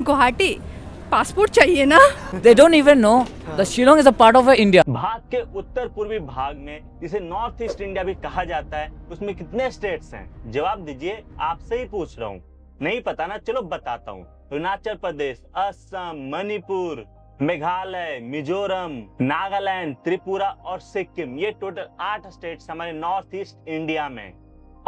Guwahati passport चाहिए ना। They don't even know the Shillong is a part of India. Bharat के उत्तर पूर्वी भाग में जिसे नॉर्थ ईस्ट इंडिया भी कहा जाता है, उसमें कितने स्टेट्स हैं? जवाब दीजिए, आपसे ही पूछ रहा हूँ। नहीं पता ना, चलो बताता हूँ। अरुणाचल प्रदेश, असम, मणिपुर, मेघालय, मिजोरम, नागालैंड, त्रिपुरा और सिक्किम, ये टोटल 8 स्टेट्स हमारे नॉर्थ ईस्ट इंडिया में।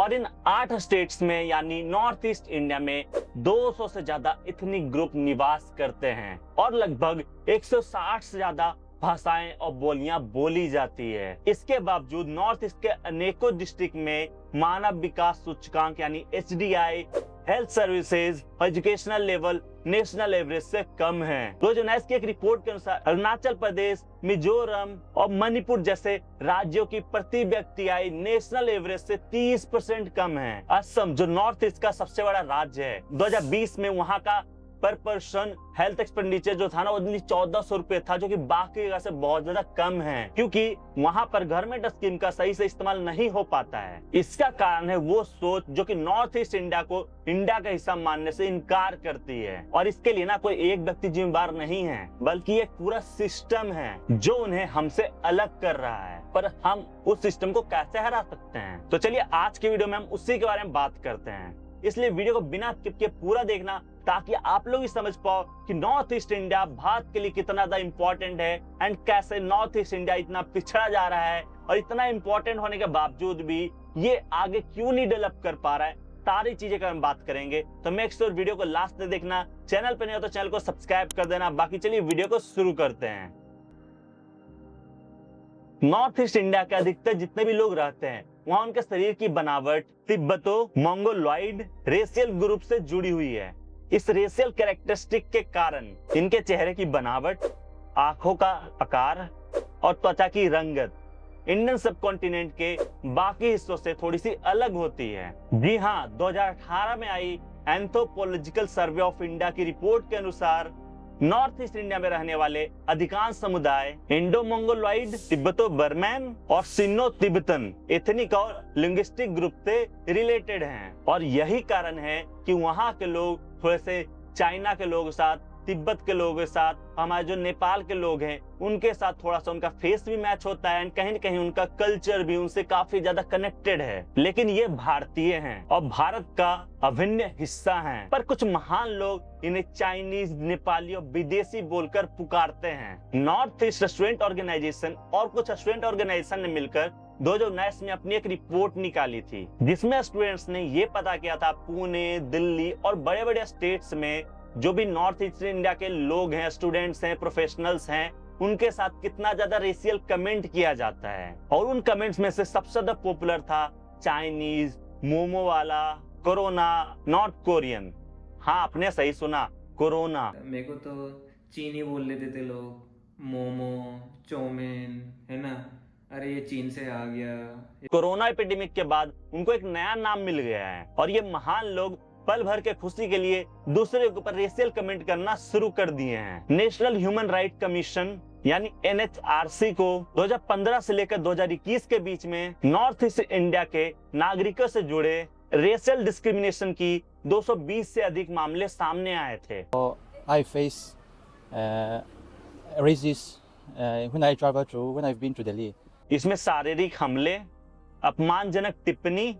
और इन 8 स्टेट्स में यानी नॉर्थ ईस्ट इंडिया में 200 से ज्यादा एथनिक ग्रुप निवास करते हैं और लगभग 160 से ज्यादा भाषाएं और बोलियां बोली जाती है। इसके बावजूद नॉर्थ ईस्ट के अनेकों डिस्ट्रिक्ट में मानव विकास सूचकांक यानी HDI, health services, educational level national average से कम है। 2019 की एक रिपोर्ट के अनुसार अरुणाचल प्रदेश, मिजोरम और मणिपुर जैसे राज्यों की प्रति व्यक्ति आय नेशनल एवरेज से 30% कम है। असम जो नॉर्थ ईस्ट का सबसे बड़ा राज्य है, 2020 में वहां का पर पर्सन हेल्थ एक्सपेंडिचर जो था ना, वो 1400 रुपए था, जो कि बाकी जगह से बहुत ज्यादा कम है, क्योंकि वहां पर गवर्नमेंट स्कीम का सही से इस्तेमाल नहीं हो पाता है। इसका कारण है वो सोच जो कि नॉर्थ ईस्ट इंडिया को इंडिया का हिस्सा मानने से इनकार करती है। और इसके लिए ना कोई एक व्यक्ति जिम्मेदार नहीं है, बल्कि एक पूरा सिस्टम है जो उन्हें हमसे अलग कर रहा है। पर हम उस सिस्टम को कैसे हरा सकते हैं? तो चलिए आज की वीडियो में हम उसी के बारे में बात करते हैं। इसलिए वीडियो को बिना स्किप किए पूरा देखना, ताकि आप लोग ही समझ पाओ कि नॉर्थ ईस्ट इंडिया भारत के लिए कितना ज्यादा इम्पोर्टेंट है एंड कैसे नॉर्थ ईस्ट इंडिया इतना पिछड़ा जा रहा है और इतना इम्पोर्टेंट होने के बावजूद भी ये आगे क्यों नहीं डेवलप कर पा रहा है। सारी चीजें का हम बात करेंगे, तो मेक श्योर वीडियो को लास्ट तक देखना। चैनल पर नहीं हो तो चैनल को सब्सक्राइब कर देना। बाकी चलिए वीडियो को शुरू करते हैं। नॉर्थ ईस्ट इंडिया के अधिकतर जितने भी लोग रहते हैं, वहाँ उनके शरीर की बनावट तिब्बतो मंगोलॉइड रेशियल ग्रुप से जुड़ी हुई है। इस रेशियल कैरेक्टरिस्टिक के कारण इनके चेहरे की बनावट, आंखों का आकार और त्वचा की रंगत इंडियन सब कॉन्टिनेंट के बाकी हिस्सों से थोड़ी सी अलग होती है। जी हाँ, 2018 में आई एंथ्रोपोलॉजिकल सर्वे ऑफ इंडिया की रिपोर्ट के अनुसार नॉर्थ ईस्ट इंडिया में रहने वाले अधिकांश समुदाय इंडो मंगोलॉइड, तिब्बतो बर्मन और सिन्नो तिब्बतन एथनिक और लिंग्विस्टिक ग्रुप से रिलेटेड हैं। और यही कारण है कि वहाँ के लोग थोड़े से चाइना के लोगों के साथ, तिब्बत के लोगों के साथ, हमारे जो नेपाल के लोग हैं उनके साथ थोड़ा सा उनका फेस भी मैच होता है, कहीं न कहीं उनका कल्चर भी उनसे काफी ज्यादा कनेक्टेड है। लेकिन ये भारतीय हैं और भारत का अभिन्न हिस्सा हैं। पर कुछ महान लोग इन्हें चाइनीज, नेपाली और विदेशी बोलकर पुकारते हैं। नॉर्थ ईस्ट स्टूडेंट ऑर्गेनाइजेशन और कुछ स्टूडेंट ऑर्गेनाइजेशन ने मिलकर 2019 में अपनी एक रिपोर्ट निकाली थी, जिसमें स्टूडेंट्स ने ये पता किया था पुणे, दिल्ली और बड़े बड़े स्टेट्स में जो भी नॉर्थ ईस्ट इंडिया के लोग हैं, स्टूडेंट्स हैं, प्रोफेशनल्स हैं, उनके साथ कितना ज्यादा रेशियल कमेंट किया जाता है। और उन कमेंट्स में से सबसे ज्यादा पॉपुलर था चाइनीज, मोमो वाला, कोरोना, नॉर्थ कोरियन। हाँ, आपने सही सुना, कोरोना। मेरे को तो चीनी बोल लेते थे लोग, मोमो, चौमिन, है ना, अरे ये चीन से आ गया। कोरोना एपिडेमिक के बाद उनको एक नया नाम मिल गया है और ये महान लोग पल भर के खुशी के लिए दूसरे के ऊपर रेशियल कमेंट करना शुरू कर दिए हैं। नेशनल ह्यूमन राइट कमीशन यानी NHRC को 2015 से लेकर 2021 के बीच में नॉर्थ ईस्ट इंडिया के नागरिकों से जुड़े रेशियल डिस्क्रिमिनेशन की 220 से अधिक मामले सामने आए थे। I face racist when I travel through when I've been to Delhi. इसमें शारीरिक हमले, अपमानजनक टिप्पणी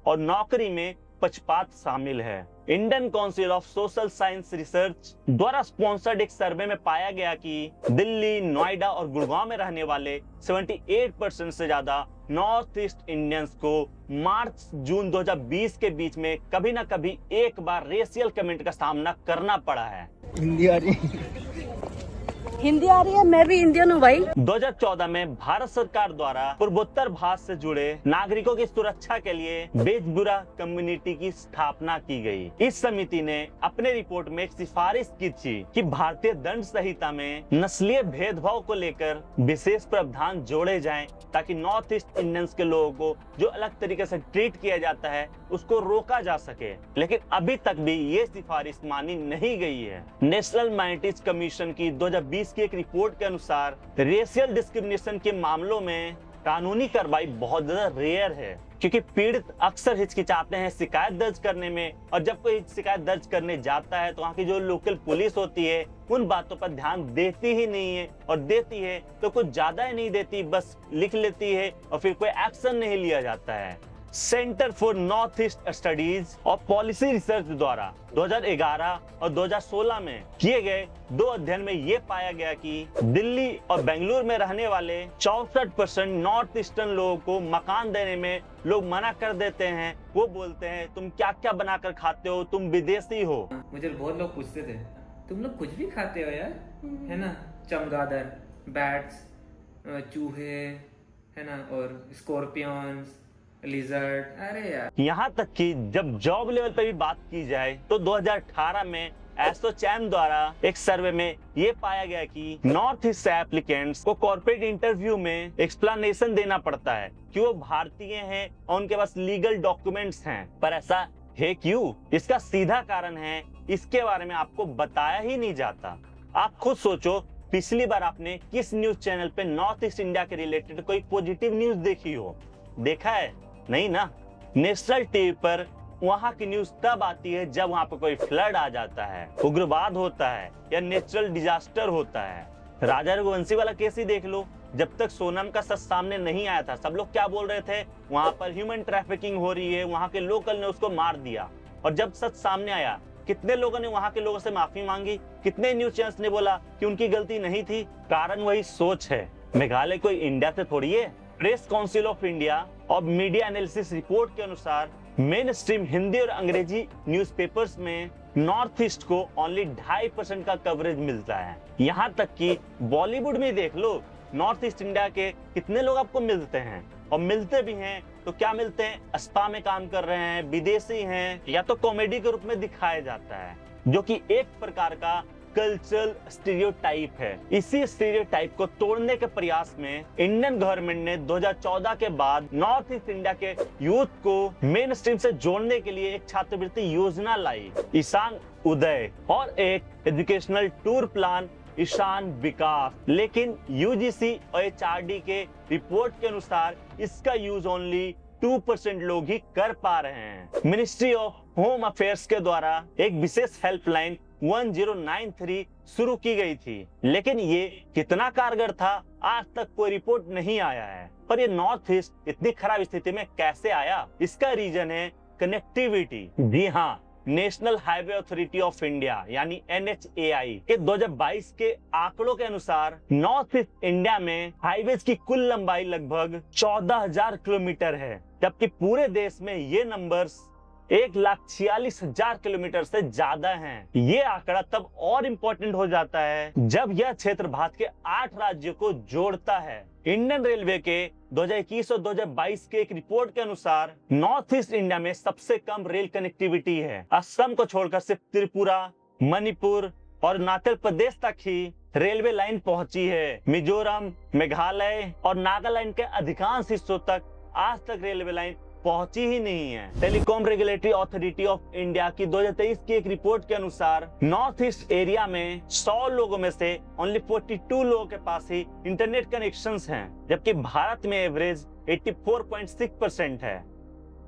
और नौकरी में पक्षपात शामिल है। Indian council of social science research द्वारा स्पॉन्सर्ड एक सर्वे में पाया गया कि दिल्ली, नोएडा और गुड़गांव में रहने वाले 78% से ज्यादा नॉर्थ ईस्ट इंडियंस को मार्च-जून 2020 के बीच में कभी न कभी एक बार रेशियल कमेंट का सामना करना पड़ा है। हिंदी आ रही है, मैं भी इंडियन हूँ भाई। 2014 में भारत सरकार द्वारा पूर्वोत्तर भारत से जुड़े नागरिकों की सुरक्षा के लिए बेजबुरा कम्युनिटी की स्थापना की गई। इस समिति ने अपने रिपोर्ट में एक सिफारिश की थी कि भारतीय दंड संहिता में नस्लीय भेदभाव को लेकर विशेष प्रावधान जोड़े जाएं, ताकि नॉर्थ ईस्ट इंडियंस के लोगों को जो अलग तरीके से ट्रीट किया जाता है उसको रोका जा सके। लेकिन अभी तक भी ये सिफारिश मानी नहीं गई है। नेशनल माइनॉरिटीज कमीशन की 2020 की एक रिपोर्ट के अनुसार रेशियल डिस्क्रिमिनेशन के मामलों में कानूनी कार्रवाई बहुत ज्यादा रेयर है, क्योंकि पीड़ित अक्सर हिचकिचाते हैं शिकायत दर्ज करने में, और जब कोई शिकायत दर्ज करने जाता है तो वहाँ की जो लोकल पुलिस होती है उन बातों पर ध्यान देती ही नहीं है, और देती है तो कुछ ज्यादा ही नहीं देती, बस लिख लेती है और फिर कोई एक्शन नहीं लिया जाता है। Centre for north east studies और पॉलिसी रिसर्च द्वारा 2011 और 2016 में किए गए 2 अध्ययन में ये पाया गया कि दिल्ली और बेंगलुरु में रहने वाले 64% नॉर्थ ईस्टर्न लोगों को मकान देने में लोग मना कर देते हैं। वो बोलते हैं तुम क्या क्या बनाकर खाते हो, तुम विदेशी हो। मुझे बहुत लोग पूछते थे तुम लोग कुछ भी खाते हो यार, है ना, चमगादड़, बैट्स, चूहे, है ना, और स्कॉर्पियंस, लिजर्ड, अरे यार। यहाँ तक कि जब जॉब लेवल पे भी बात की जाए तो 2018 में एसोचैम द्वारा एक सर्वे में ये पाया गया कि नॉर्थ ईस्ट एप्लीकेंट्स को कॉर्पोरेट इंटरव्यू में एक्सप्लेनेशन देना पड़ता है कि वो भारतीय हैं और उनके पास लीगल डॉक्यूमेंट्स हैं। पर ऐसा है क्यों? इसका सीधा कारण है, इसके बारे में आपको बताया ही नहीं जाता। आप खुद सोचो, पिछली बार आपने किस न्यूज चैनल पे नॉर्थ ईस्ट इंडिया के रिलेटेड कोई पॉजिटिव न्यूज देखी हो? देखा है? नहीं ना। नेशनल टीवी पर वहाँ की न्यूज तब आती है जब वहाँ पर कोई फ्लड आ जाता है, उग्रवाद होता है या नेचुरल डिजास्टर होता है। राजा रघुवंशी वाला केस ही देख लो, जब तक सोनम का सच सामने नहीं आया था सब लोग क्या बोल रहे थे, वहाँ पर ह्यूमन ट्रैफिकिंग हो रही है, वहाँ के लोकल ने उसको मार दिया। और जब सच सामने आया कितने लोगों ने वहाँ के लोगों से माफी मांगी, कितने न्यूज चैनल्स ने बोला कि उनकी गलती नहीं थी। कारण वही सोच है। मेघालय कोई इंडिया से थोड़ी है। प्रेस काउंसिल ऑफ इंडिया और मीडिया एनालिसिस रिपोर्ट के अनुसार मेन स्ट्रीम हिंदी और अंग्रेजी न्यूज़पेपर्स में नॉर्थ ईस्ट को ओनली 2.5% का कवरेज मिलता है। यहाँ तक कि बॉलीवुड में देख लो, नॉर्थ ईस्ट इंडिया के कितने लोग आपको मिलते हैं, और मिलते भी हैं तो क्या मिलते हैं, स्पा में काम कर रहे हैं, विदेशी हैं, या तो कॉमेडी के रूप में दिखाया जाता है, जो कि एक प्रकार का कल्चरल स्टीरियोटाइप है। इसी स्टीरियोटाइप को तोड़ने के प्रयास में इंडियन गवर्नमेंट ने 2014 के बाद नॉर्थ ईस्ट इंडिया के यूथ को मेन स्ट्रीम से जोड़ने के लिए एक छात्रवृत्ति योजना लाई, ईशान उदय, और एक एजुकेशनल टूर प्लान, ईशान विकास। लेकिन यूजीसी और एचआरडी के रिपोर्ट के अनुसार इसका यूज ओनली 2% लोग ही कर पा रहे हैं। मिनिस्ट्री ऑफ होम अफेयर्स के द्वारा एक विशेष हेल्पलाइन 1093 शुरू की गई थी, लेकिन ये कितना कारगर था आज तक कोई रिपोर्ट नहीं आया है। पर ये नॉर्थ ईस्ट इतनी खराब स्थिति में कैसे आया? इसका रीजन है कनेक्टिविटी। जी हाँ, national highway authority of India यानी NHAI के 2022 के आंकड़ों के अनुसार नॉर्थ ईस्ट इंडिया में हाईवेज की कुल लंबाई लगभग 14,000 किलोमीटर है, जबकि पूरे देश में ये नंबर्स 1,46,000 किलोमीटर से ज्यादा हैं। ये आंकड़ा तब और इम्पोर्टेंट हो जाता है जब यह क्षेत्र भारत के 8 राज्यों को जोड़ता है। इंडियन रेलवे के 2021 और 2022 के एक रिपोर्ट के अनुसार नॉर्थ ईस्ट इंडिया में सबसे कम रेल कनेक्टिविटी है। असम को छोड़कर सिर्फ त्रिपुरा, मणिपुर और अरुणाचल प्रदेश तक ही रेलवे लाइन पहुंची है। मिजोरम, मेघालय और नागालैंड के अधिकांश हिस्सों तक आज तक रेलवे लाइन पहुंची ही नहीं है। Telecom regulatory authority of India की 2023 की एक रिपोर्ट के अनुसार नॉर्थ ईस्ट एरिया में 100 लोगों में से ओनली 42 लोगों के पास ही इंटरनेट कनेक्शंस हैं, जबकि भारत में एवरेज 84.6% है।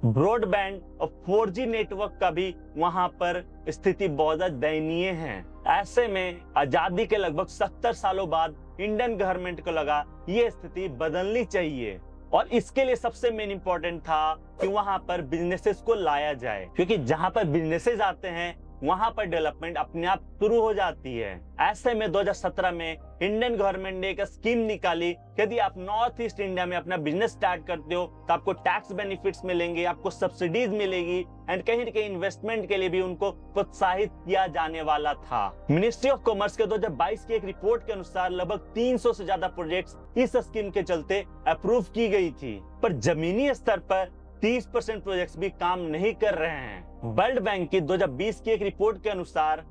ब्रॉडबैंड और 4G नेटवर्क का भी वहां पर स्थिति बहुत ज्यादा दयनीय है। ऐसे में आजादी के लगभग 70 सालों बाद इंडियन गवर्नमेंट को लगा ये स्थिति बदलनी चाहिए, और इसके लिए सबसे मेन इंपॉर्टेंट था कि वहां पर बिजनेसेस को लाया जाए, क्योंकि जहां पर बिजनेसेस आते हैं वहां पर डेवलपमेंट अपने आप शुरू हो जाती है। ऐसे में 2017 में इंडियन गवर्नमेंट ने एक स्कीम निकाली, यदि आप नॉर्थ ईस्ट इंडिया में अपना बिजनेस स्टार्ट करते हो तो आपको टैक्स बेनिफिट्स मिलेंगे, आपको सब्सिडीज मिलेगी, एंड कहीं न कहीं इन्वेस्टमेंट के लिए भी उनको प्रोत्साहित किया जाने वाला था। मिनिस्ट्री ऑफ कॉमर्स के 2022 की एक रिपोर्ट के अनुसार लगभग 300 से ज्यादा प्रोजेक्ट्स इस स्कीम के चलते अप्रूव की गई थी, पर जमीनी स्तर पर 30% प्रोजेक्ट्स भी काम नहीं कर रहे हैं। वर्ल्ड बैंक की 2020 की एक रिपोर्ट के अनुसार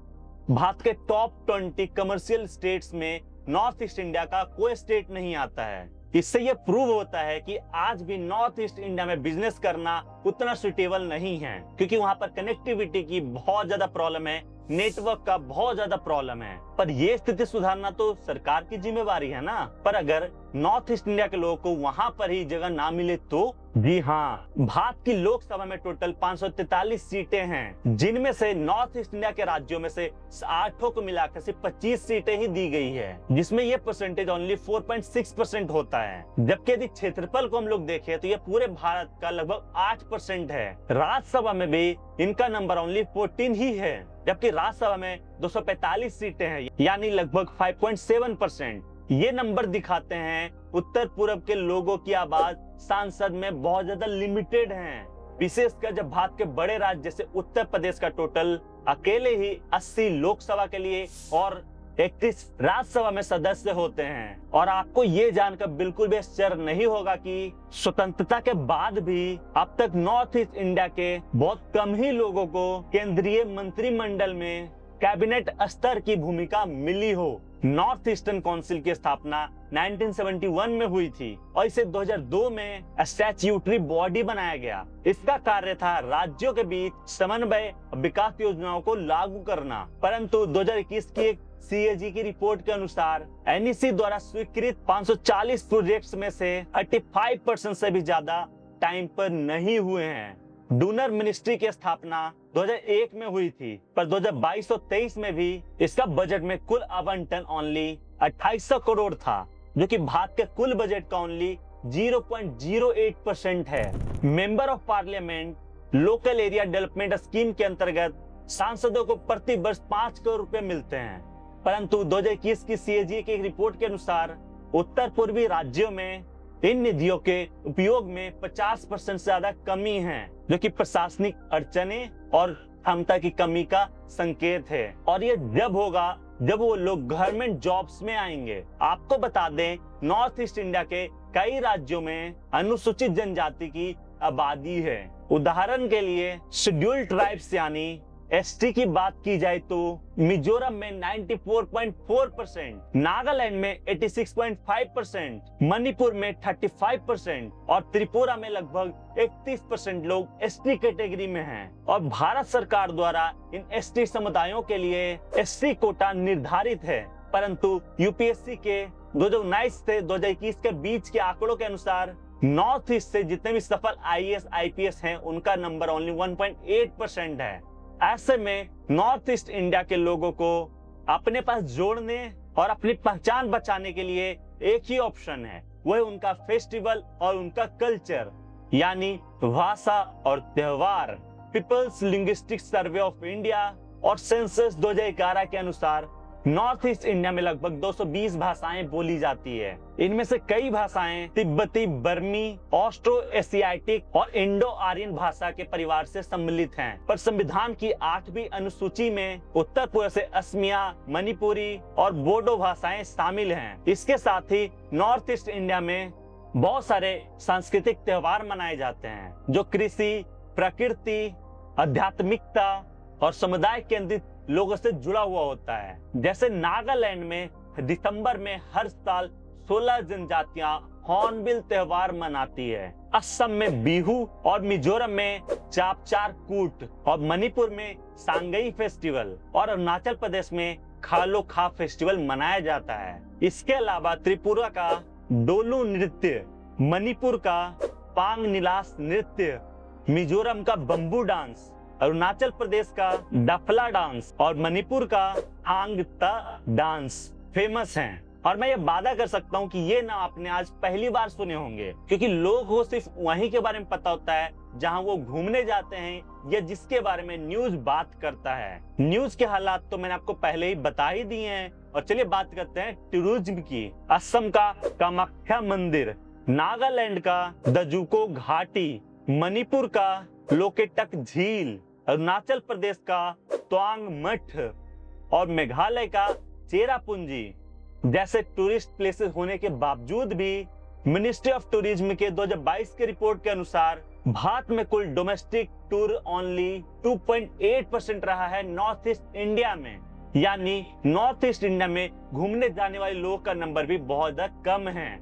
भारत के टॉप 20 कमर्शियल स्टेट्स में नॉर्थ ईस्ट इंडिया का कोई स्टेट नहीं आता है। इससे यह प्रूव होता है कि आज भी नॉर्थ ईस्ट इंडिया में बिजनेस करना उतना सुटेबल नहीं है, क्योंकि वहां पर कनेक्टिविटी की बहुत ज्यादा प्रॉब्लम है, नेटवर्क का बहुत ज्यादा प्रॉब्लम है। पर ये स्थिति सुधारना तो सरकार की जिम्मेवारी है ना। पर अगर नॉर्थ ईस्ट इंडिया के लोगों को वहां पर ही जगह ना मिले तो? जी हाँ, भारत की लोकसभा में टोटल 543 सीटें हैं, जिनमें से नॉर्थ ईस्ट इंडिया के राज्यों में से 8 को मिलाकर सिर्फ 25 सीटें ही दी गई है, जिसमें ये परसेंटेज ओनली 4.6% होता है। जबकि यदि क्षेत्रफल को हम लोग देखें तो ये पूरे भारत का लगभग 8% है। राज्यसभा में भी इनका नंबर ओनली 14 ही है, जबकि राज्यसभा में 245 सीटें हैं, यानी लगभग 5.7%। ये नंबर दिखाते हैं उत्तर पूर्व के लोगों की आवाज सांसद में बहुत ज्यादा लिमिटेड है। विशेषकर जब भारत के बड़े राज्य जैसे उत्तर प्रदेश का टोटल अकेले ही 80 लोकसभा के लिए और 31 राज्यसभा में सदस्य होते हैं। और आपको ये जानकर बिल्कुल भी आश्चर्य नहीं होगा कि स्वतंत्रता के बाद भी अब तक नॉर्थ ईस्ट इंडिया के बहुत कम ही लोगों को केंद्रीय मंत्रिमंडल में कैबिनेट स्तर की भूमिका मिली हो। नॉर्थ ईस्टर्न काउंसिल की स्थापना 1971 में हुई थी और इसे 2002 में स्टैट्यूटरी बॉडी बनाया गया। इसका कार्य था राज्यों के बीच समन्वय और विकास योजनाओं को लागू करना। परंतु 2021 की एक CAG की रिपोर्ट के अनुसार NEC द्वारा स्वीकृत 540 प्रोजेक्ट्स में से 35% से भी ज्यादा टाइम पर नहीं हुए हैं। डोनर मिनिस्ट्री की स्थापना 2001 में हुई थी, पर 2022 और 23 में भी इसका बजट में कुल आवंटन ओनली 2800 करोड़ था, जो कि भारत के कुल बजट का ओनली 0.08% है। Member of parliament local area development scheme के अंतर्गत सांसदों को प्रति वर्ष 5 करोड़ रुपए मिलते हैं, परंतु 2021 की CAG की एक रिपोर्ट के अनुसार उत्तर पूर्वी राज्यों में इन निधियों के उपयोग में 50% से ज्यादा कमी है, जो कि प्रशासनिक अड़चने और क्षमता की कमी का संकेत है। और ये जब होगा जब वो लोग गवर्नमेंट जॉब्स में आएंगे। आपको बता दें, नॉर्थ ईस्ट इंडिया के कई राज्यों में अनुसूचित जनजाति की आबादी है। उदाहरण के लिए शेड्यूल्ड ट्राइब्स यानी ST की बात की जाए तो मिजोरम में 94.4%, नागालैंड में 86.5%, मणिपुर में 35% और त्रिपुरा में लगभग 31% लोग ST कैटेगरी में हैं। और भारत सरकार द्वारा इन ST समुदायों के लिए ST कोटा निर्धारित है, परंतु UPSC के 2019 से 2021 के बीच के आंकड़ों के अनुसार नॉर्थ ईस्ट से जितने भी सफल IAS IPS हैं, उनका नंबर ओनली 1.8% है। ऐसे में नॉर्थ ईस्ट इंडिया के लोगों को अपने पास जोड़ने और अपनी पहचान बचाने के लिए एक ही ऑप्शन है, वह उनका फेस्टिवल और उनका कल्चर, यानी भाषा और त्योहार। People's linguistic survey of India और सेंसस 2011 के अनुसार नॉर्थ ईस्ट इंडिया में लगभग 220 भाषाएं बोली जाती है। इनमें से कई भाषाएं तिब्बती, बर्मी, ऑस्ट्रो एशियाटिक और इंडो आर्यन भाषा के परिवार से सम्मिलित हैं। पर संविधान की 8वीं अनुसूची में उत्तर पूर्व से असमिया, मणिपुरी और बोडो भाषाएं शामिल हैं। इसके साथ ही नॉर्थ ईस्ट इंडिया में बहुत सारे सांस्कृतिक त्योहार मनाए जाते हैं, जो कृषि, प्रकृति, आध्यात्मिकता और समुदाय केंद्रित लोगों से जुड़ा हुआ होता है। जैसे नागालैंड में दिसंबर में हर साल 16 जनजातियां हॉर्नबिल त्योहार मनाती है। असम में बिहू और मिजोरम में चापचार कूट और मणिपुर में सांगई फेस्टिवल और अरुणाचल प्रदेश में खालो खा फेस्टिवल मनाया जाता है। इसके अलावा त्रिपुरा का डोलू नृत्य, मणिपुर का पांग निलास नृत्य, मिजोरम का बम्बू डांस, अरुणाचल प्रदेश का डफला डांस और मणिपुर का हांगता डांस फेमस हैं। और मैं ये वादा कर सकता हूँ कि ये नाम आपने आज पहली बार सुने होंगे, क्योंकि लोगों को सिर्फ वहीं के बारे में पता होता है जहां वो घूमने जाते हैं या जिसके बारे में न्यूज बात करता है। न्यूज के हालात तो मैंने आपको पहले ही बता ही दिए हैं। और चलिए बात करते हैं टूरिज्म की। असम का कामाख्या मंदिर, नागालैंड का दजुको घाटी, मणिपुर का लोकेटक झील, अरुणाचल प्रदेश का तवांग मठ और मेघालय का चेरापूंजी जैसे टूरिस्ट प्लेसेस होने के बावजूद भी मिनिस्ट्री ऑफ टूरिज्म के 2022 के रिपोर्ट के अनुसार भारत में कुल डोमेस्टिक टूर ओनली 2.8% रहा है नॉर्थ ईस्ट इंडिया में। यानी नॉर्थ ईस्ट इंडिया में घूमने जाने वाले लोगों का नंबर भी बहुत ज्यादा कम है।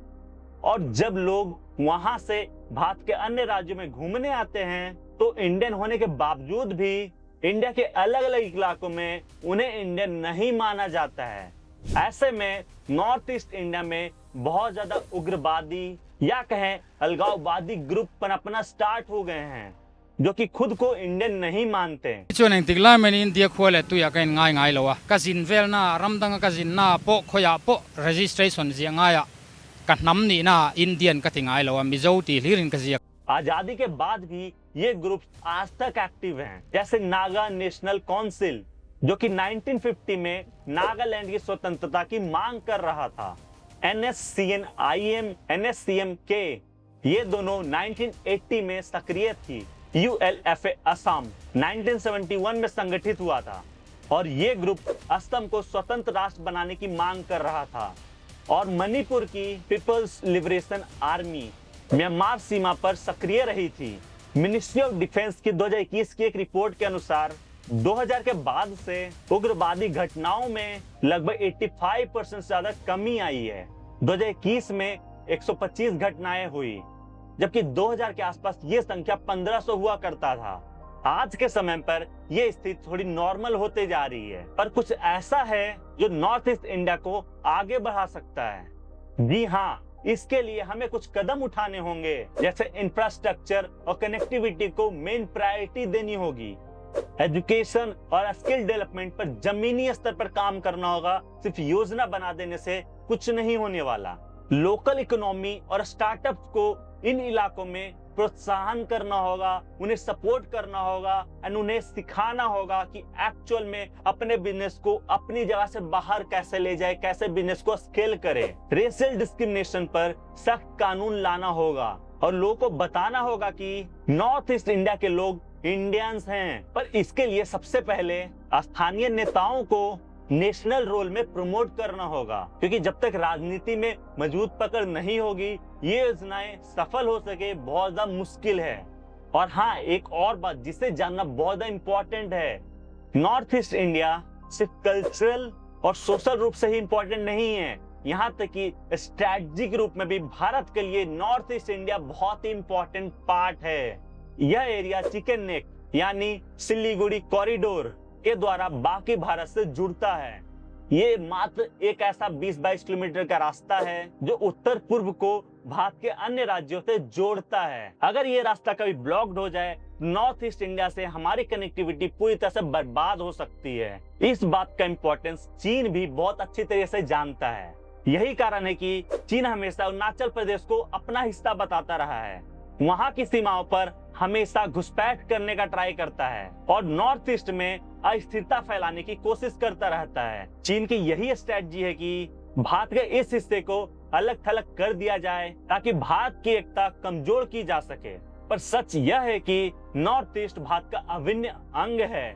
और जब लोग वहां से भारत के अन्य राज्यों में घूमने आते हैं तो इंडियन होने के बावजूद भी इंडिया के अलग अलग इलाकों में उन्हें इंडियन नहीं माना जाता है। ऐसे में नॉर्थ ईस्ट इंडिया में बहुत ज्यादा उग्रवादी या कहें अलगाववादी ग्रुप पनपना स्टार्ट हो गए हैं, जो कि खुद को इंडियन नहीं मानते। chuan eng tikla men India khole tu ya kan ngai ngai lowa kazin vel na ramdang kazin na po khoya po registration zianga ya ka namni na Indian ka tingai lowa mizo ti hlirin ka zia आजादी के बाद भी ये group आज तक active हैं, जैसे Naga national council, जो कि 1950 में नागालैंड की स्वतंत्रता की मांग कर रहा था। NSCN-IM, NSCM-K, ये दोनों 1980 में सक्रिय थी। ULFA असम 1971 में संगठित हुआ था और ये ग्रुप असम को स्वतंत्र राष्ट्र बनाने की मांग कर रहा था। और मणिपुर की पीपल्स लिबरेशन आर्मी म्यांमार सीमा पर सक्रिय रही थी। मिनिस्ट्री ऑफ डिफेंस की 2021 की एक रिपोर्ट के अनुसार 2000 के बाद से उग्रवादी घटनाओं में लगभग 85% से ज्यादा कमी आई है। 2021 में 125 घटनाएं हुई, जबकि 2000 के आसपास ये संख्या 1500 हुआ करता था। आज के समय पर यह स्थिति थोड़ी नॉर्मल होते जा रही है, पर कुछ ऐसा है जो नॉर्थ ईस्ट इंडिया को आगे बढ़ा सकता है। जी हाँ, इसके लिए हमें कुछ कदम उठाने होंगे, जैसे इंफ्रास्ट्रक्चर और कनेक्टिविटी को मेन प्रायोरिटी देनी होगी। एजुकेशन और स्किल डेवलपमेंट पर जमीनी स्तर पर काम करना होगा। सिर्फ योजना बना देने से कुछ नहीं होने वाला। लोकल इकोनॉमी और स्टार्टअप्स को इन इलाकों में प्रोत्साहन करना होगा, उन्हें सपोर्ट करना होगा और उन्हें सिखाना होगा कि एक्चुअल में अपने बिजनेस को अपनी जगह से बाहर कैसे ले जाए, कैसे बिजनेस को स्केल करे। रेशियल डिस्क्रिमिनेशन पर सख्त कानून लाना होगा और लोगों को बताना होगा कि नॉर्थ ईस्ट इंडिया के लोग इंडियंस हैं। पर इसके लिए सबसे पहले स्थानीय नेताओं को नेशनल रोल में प्रमोट करना होगा, क्योंकि जब तक राजनीति में मजबूत पकड़ नहीं होगी ये योजनाएं सफल हो सके बहुत ज्यादा मुश्किल है। और हाँ, एक और बात जिसे जानना बहुत ज्यादा इम्पोर्टेंट है, नॉर्थ ईस्ट इंडिया सिर्फ कल्चरल और सोशल रूप से ही इम्पोर्टेंट नहीं है, यहाँ तक कि स्ट्रेटेजिक रूप में भी भारत के लिए नॉर्थ ईस्ट इंडिया बहुत ही इम्पोर्टेंट पार्ट है। यह एरिया चिकन नेक यानी सिलीगुड़ी कॉरिडोर के द्वारा बाकी भारत से जुड़ता है। ये मात्र एक ऐसा 20-22 किलोमीटर का रास्ता है जो उत्तर पूर्व को भारत के अन्य राज्यों से जोड़ता है। अगर ये रास्ता कभी ब्लॉक्ड हो जाए, नॉर्थ ईस्ट इंडिया से हमारी कनेक्टिविटी पूरी तरह से बर्बाद हो सकती है। इस बात का इम्पोर्टेंस चीन भी बहुत अच्छी तरह से जानता है। यही कारण है कि चीन हमेशा अरुणाचल प्रदेश को अपना हिस्सा बताता रहा है, वहाँ की सीमाओं पर हमेशा घुसपैठ करने का ट्राई करता है और नॉर्थ ईस्ट में अस्थिरता फैलाने की कोशिश करता रहता है। चीन की यही स्ट्रेटजी है कि भारत के इस हिस्से को अलग थलग कर दिया जाए ताकि भारत की एकता कमजोर की जा सके। पर सच यह है कि नॉर्थ ईस्ट भारत का अभिन्न अंग है।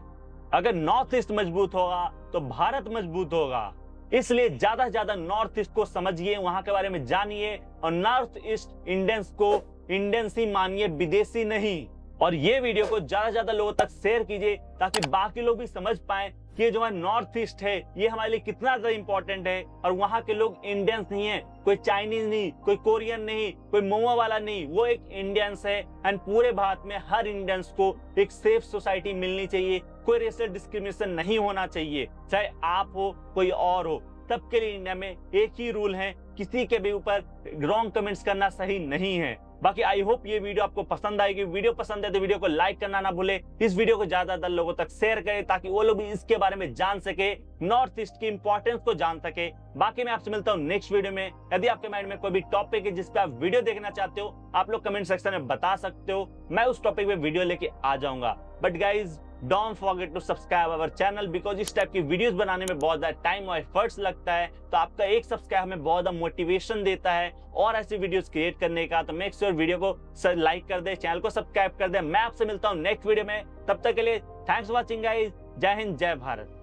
अगर नॉर्थ ईस्ट मजबूत होगा तो भारत मजबूत होगा। इसलिए ज्यादा से ज्यादा नॉर्थ ईस्ट को समझिए, वहां के बारे में जानिए और नॉर्थ ईस्ट इंडियंस को इंडियंस ही मानिए, विदेशी नहीं। और ये वीडियो को ज्यादा से ज्यादा लोगों तक शेयर कीजिए ताकि बाकी लोग भी समझ पाए कि ये जो हमारा नॉर्थ ईस्ट है ये हमारे लिए कितना ज्यादा इंपॉर्टेंट है और वहाँ के लोग इंडियंस नहीं है, कोई चाइनीज नहीं, कोई कोरियन नहीं, कोई मोमो वाला नहीं, वो एक इंडियंस है। एंड पूरे भारत में हर इंडियंस को एक सेफ सोसाइटी मिलनी चाहिए, कोई रेशियल डिस्क्रिमिनेशन नहीं होना चाहिए, चाहे आप हो कोई और हो। सबके लिए इंडिया में एक ही रूल है, किसी के भी ऊपर रॉन्ग कमेंट्स करना सही नहीं है। बाकी आई होप ये वीडियो आपको पसंद आएगी। वीडियो पसंद है तो वीडियो को लाइक करना ना भूले, इस वीडियो को ज्यादा लोगों तक शेयर करें ताकि वो लोग भी इसके बारे में जान सके, नॉर्थ ईस्ट की इंपॉर्टेंस को जान सके। बाकी मैं आपसे मिलता हूँ नेक्स्ट वीडियो में। यदि आपके माइंड में कोई भी टॉपिक है जिस पे आप वीडियो देखना चाहते हो, आप लोग कमेंट सेक्शन में बता सकते हो, मैं उस टॉपिक पे वीडियो लेके आ जाऊंगा। But guys don't forget to subscribe our channel because इस टाइप की वीडियोस बनाने में बहुत ज्यादा टाइम और एफर्ट्स लगता है, तो आपका एक सब्सक्राइब हमें बहुत ज्यादा मोटिवेशन देता है और ऐसी वीडियोस क्रिएट करने का। तो मेक श्योर वीडियो को लाइक कर दे, चैनल को सब्सक्राइब कर दे। मैं आपसे मिलता हूँ नेक्स्ट वीडियो में, तब तक के लिए थैंक्स फॉर वॉचिंग गाइस। जय हिंद, जय भारत।